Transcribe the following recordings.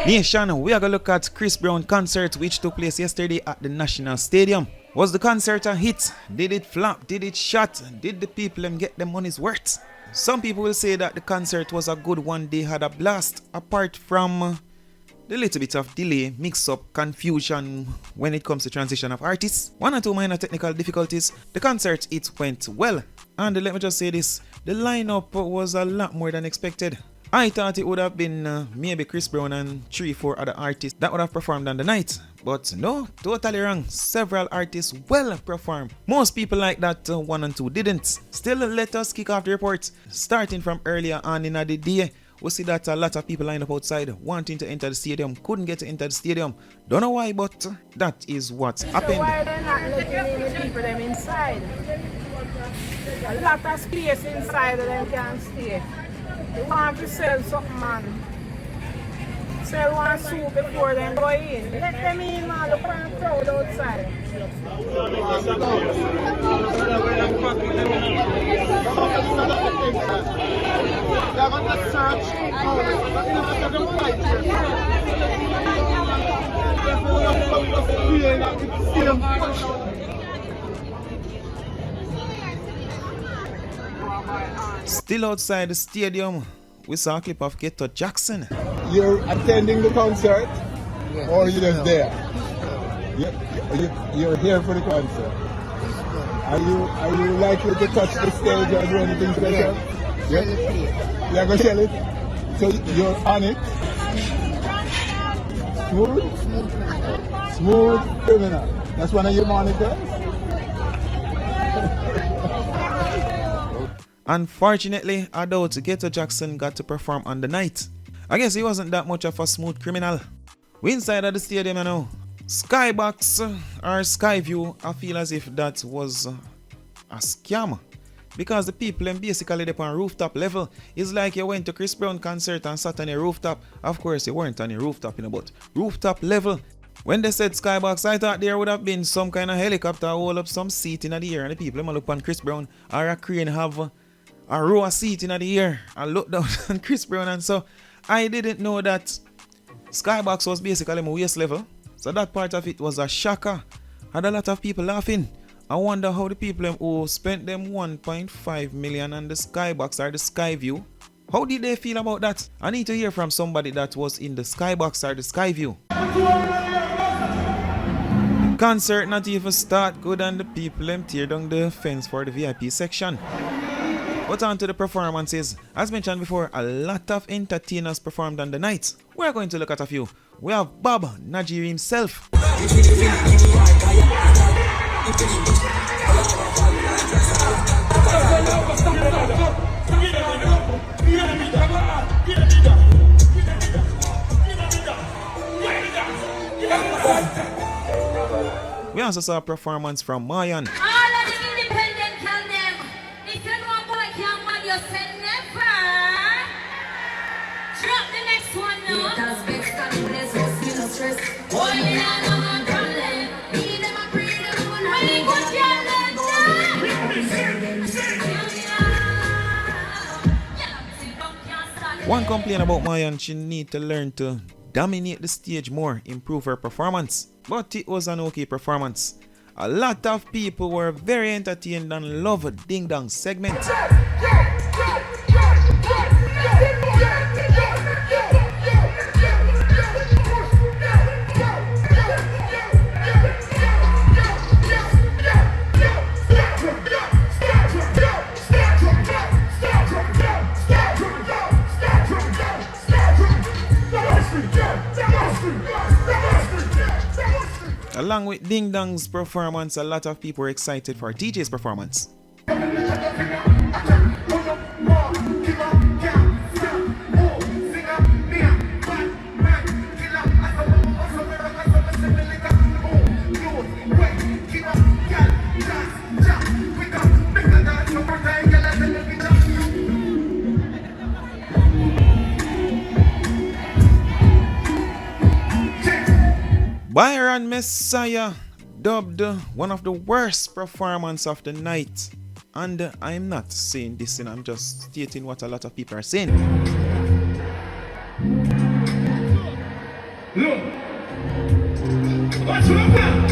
Nation, we are going to look at Chris Brown concert which took place yesterday at the National Stadium. Was the concert a hit? Did it flop? Did it shut? Did the people get their money's worth? Some people will say that the concert was a good one. They had a blast, apart from the little bit of delay, mix-up, confusion when it comes to transition of artists. One or two minor technical difficulties. The concert, it went well. And let me just say this, the lineup was a lot more than expected. I thought it would have been maybe Chris Brown and 3-4 other artists that would have performed on the night. But no, totally wrong. Several artists well performed. Most people like that 1 and 2 didn't. Still, let us kick off the report. Starting from earlier on in the day, we see that a lot of people lined up outside wanting to enter the stadium, couldn't get to enter the stadium. Don't know why, but that is what happened. So why they're not letting the people them inside? A lot of space inside of them can stay. They want to sell something, man. Sell one soup before they go in. Let them in, man. Look at the crowd outside. They're going to search. Still outside the stadium, we saw a clip of Keto Jackson. You're attending the concert, yes, or you're just there? You're here for the concert. Are you likely to touch the stage or do anything special? Yeah. You're going to sell it? So you're on it? Smooth criminal. That's one of your monikers? Unfortunately, I doubt Keto Jackson got to perform on the night. I guess he wasn't that much of a smooth criminal. We inside of the stadium now. Skybox or Skyview, I feel as if that was a scam. Because the people basically up on rooftop level. It's like you went to Chris Brown concert and sat on a rooftop. Of course, you weren't on a rooftop, but rooftop level. When they said Skybox, I thought there would have been some kind of helicopter hold up some seat in the air and the people might look on Chris Brown, or a crane have a row of seat in the air and look down on Chris Brown. And so I didn't know that Skybox was basically my waist level. So that part of it was a shocker. Had a lot of people laughing. I wonder how the people who spent them 1.5 million on the Skybox or the Skyview, how did they feel about that? I need to hear from somebody that was in the Skybox or the Skyview. Concert not even start good and the people tear down the fence for the VIP section. But on to the performances. As mentioned before, a lot of entertainers performed on the night. We're going to look at a few. We have Bob Najiri himself. We also saw a performance from Moyan. One complaint about Moyan, she need to learn to dominate the stage more, improve her performance. But it was an okay performance. A lot of people were very entertained and loved Ding Dong segment. Along with Ding Dong's performance, a lot of people were excited for Teejay's performance. Byron Messia dubbed one of the worst performances of the night. And I'm not saying this, and I'm just stating what a lot of people are saying. Look. What's wrong now?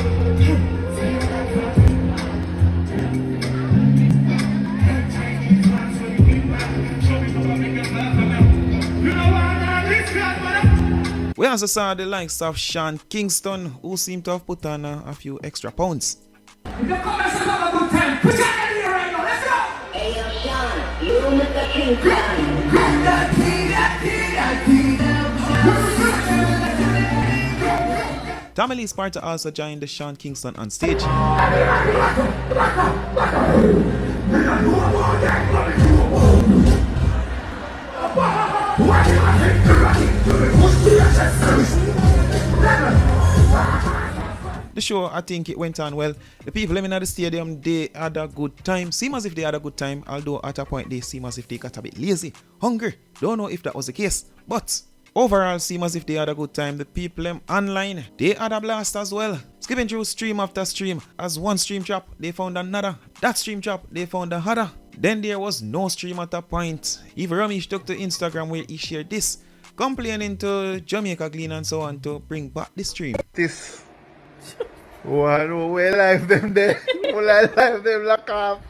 We also saw the likes of Sean Kingston, who seemed to have put on a few extra pounds. If you come and have a good time, put your hand here right now, let's go! Hey, yo, Sean, you Mr. Kingston. Tommy Lee Sparta also joined the Sean Kingston on stage. The show, I think it went on well. The people living at the stadium, they had a good time. Seem as if they had a good time, although at a point they seem as if they got a bit lazy, hungry. Don't know if that was the case, but overall seem as if they had a good time. The people online, they had a blast as well. Skipping through stream after stream. As one stream drop, they found another. That stream drop, they found another. Then there was no stream at a point. Even Ramesh took to Instagram where he shared this, complaining to Jamaica Clean and so on to bring back the stream. This one, we live them there. We live them lock up.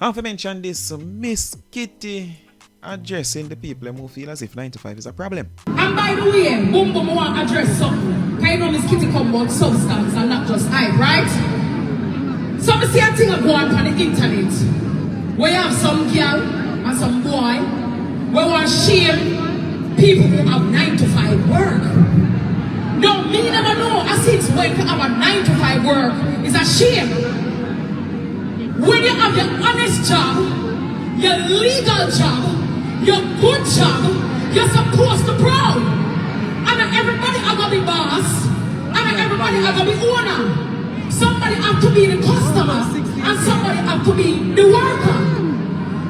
I have to mention this Miss Kitty addressing the people who feel as if 9 to 5 is a problem. And by the way, boom boom, I want to address something. I know Miss Kitty come about substance and not just hype, right? So I see a thing go on the internet where you have some girl and some boy where want to shame people who have 9 to 5 work. No, me never know. I see it's when to have a 9 to 5 work is a shame. When you have your honest job, your legal job, your good job, you're supposed to proud. And not everybody are gonna be boss, and not everybody are gonna be owner. Somebody have to be the customer, and somebody have to be the worker.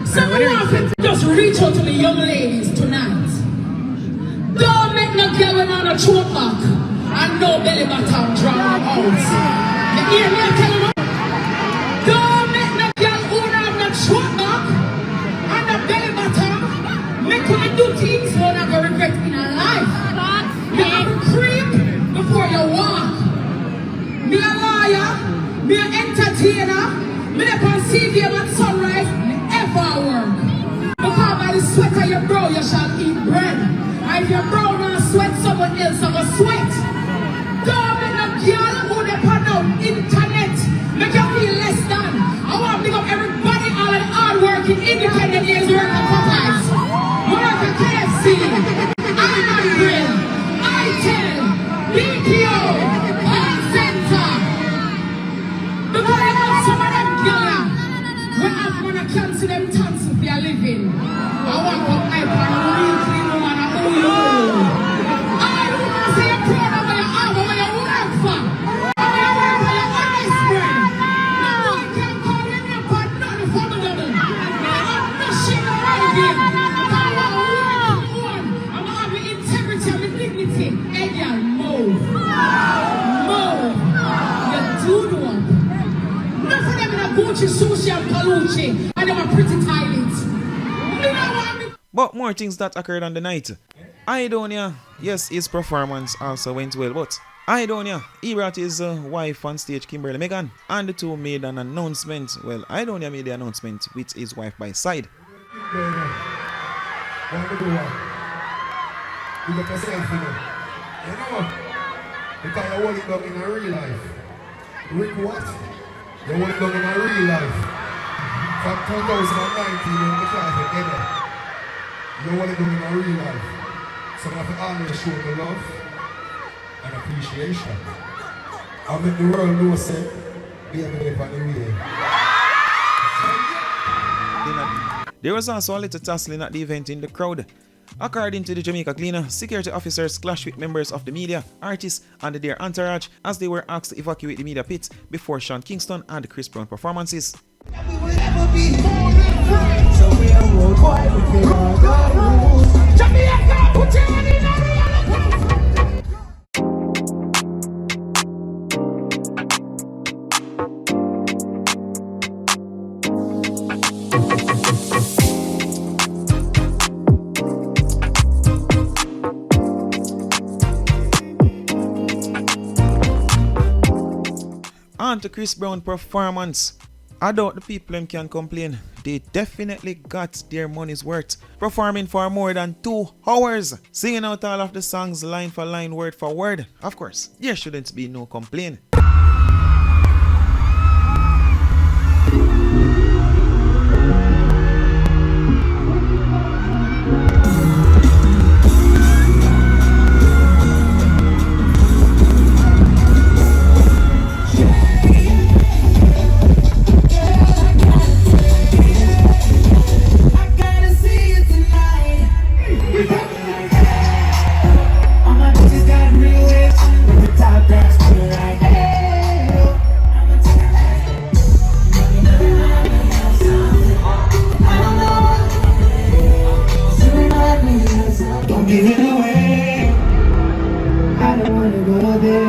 So I want to just reach out to the young ladies tonight. Don't make no girl when on a throat back and no belly button drown out. You hear me? I'm telling you. Don't make no girl who have no throat back and no belly button make her do things you're not going to regret in her life. You have to creep before you walk. Me a lawyer, me an entertainer, me never see you at sunrise, me ever work. Because by the sweat of your brow you shall eat bread. And if your brow not sweat, someone else will sweat. Don't make no girl who depend on internet make you feel less than. I want to pick up everybody all the hard working independent years working at Popeyes. We work at KFC, Iron Grill, ITEL, BPO, All Center. Because I know some of them girls when I'm going to cancel them tons if they are living. I want to hype on a real clean woman. I don't want to say you're proud of what you have, what you work for. I want to work for your honest brain. No one can call you name for nothing for the devil. I have no shit around here. I want to work for one. I want to have the integrity and the dignity. Hey, girl, move. Move. You do the one. None of them in a Gucci, Sushi, and Palucci, and they were pretty tyrants. But more things that occurred on the night. Idonia, yes, his performance also went well, but Idonia, he brought his wife on stage, Kimberly Megan, and the two made an announcement. Well, Idonia made the announcement with his wife by his side. You got yourself, you know. You know, because you want it done in a real life. Rick what? You want it done in a real life. From 2019, when the class together. You want it done in a real life. So I have to always show the love and appreciation. I make the world know, say, be a bit on the way. There was also a little tussling at the event in the crowd. According to the Jamaica Cleaner, security officers clashed with members of the media, artists, and their entourage as they were asked to evacuate the media pit before Sean Kingston and Chris Brown performances. We will never be more than friends. So we are worldwide, we are the rules. Jamaica, put your hand in the On to Chris Brown performance. I doubt the people them can complain. They definitely got their money's worth. Performing for more than 2 hours. Singing out all of the songs line for line, word for word. Of course, there shouldn't be no complaint. Give it away. I don't wanna go there.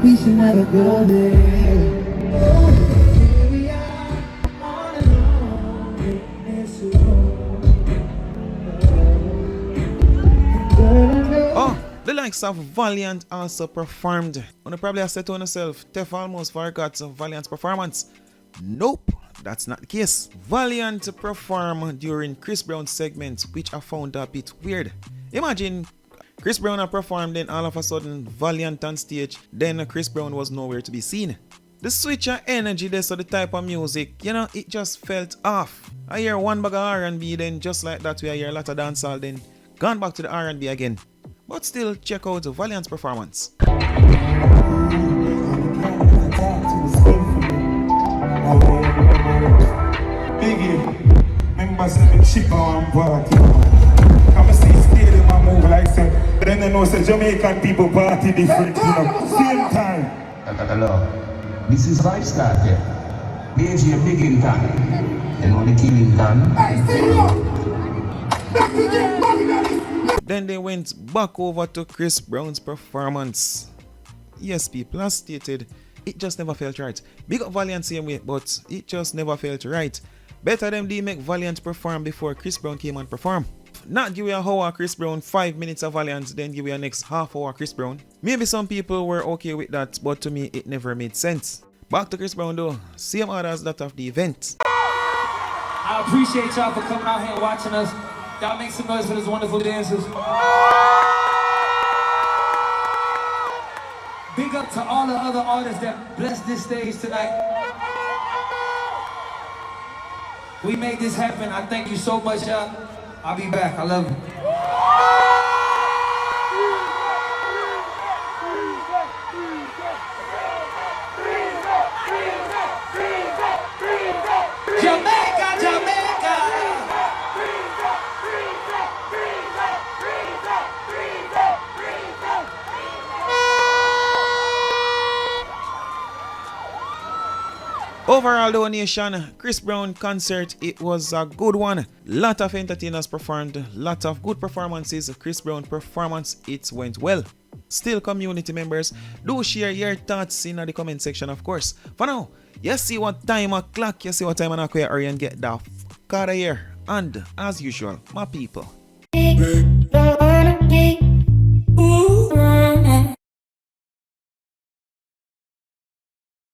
We should never go there. Here we are, all alone in this room. Oh, the likes of Valiant also performed. And you probably have said to yourself, Tef almost forgot Valiant's performance. Nope. That's not the case. Valiant performed during Chris Brown's segment, which I found a bit weird. Imagine Chris Brown performed, then all of a sudden Valiant on stage, then Chris Brown was nowhere to be seen. The switch of energy there, so the type of music, you know, it just felt off. I hear one bag of R&B, then just like that we hear a lot of dancehall, then gone back to the R&B again. But still, check out Valiant's performance. Biggie, remember some chip on party. I'm see stadium and move like say. Then they know say Jamaican people party different, you know. Same time. Hello, this is Vibe Sparta. BG Biggington. You know the Killington. Then they went back over to Chris Brown's performance. Yes, people, as stated, it just never felt right. Big up Valiant same way, but it just never felt right. Better them they make Valiant perform before Chris Brown came and perform. Not give you a hour Chris Brown, 5 minutes of Valiant, then give you a next half hour Chris Brown. Maybe some people were okay with that, but to me it never made sense. Back to Chris Brown though, same order as that of the event. I appreciate y'all for coming out here and watching us. Y'all make some noise for those wonderful dancers. Big up to all the other artists that blessed this stage tonight. We made this happen. I thank you so much, y'all. I'll be back. I love you. Jamaica, Jamaica. Overall donation, Chris Brown concert, it was a good one. Lot of entertainers performed, lot of good performances. Chris Brown performance, it went well. Still, community members, do share your thoughts in the comment section, of course. For now, you see what time o'clock, you see what time o'clock, hurry and get the f*** out of here. And as usual, my people. Don't wanna be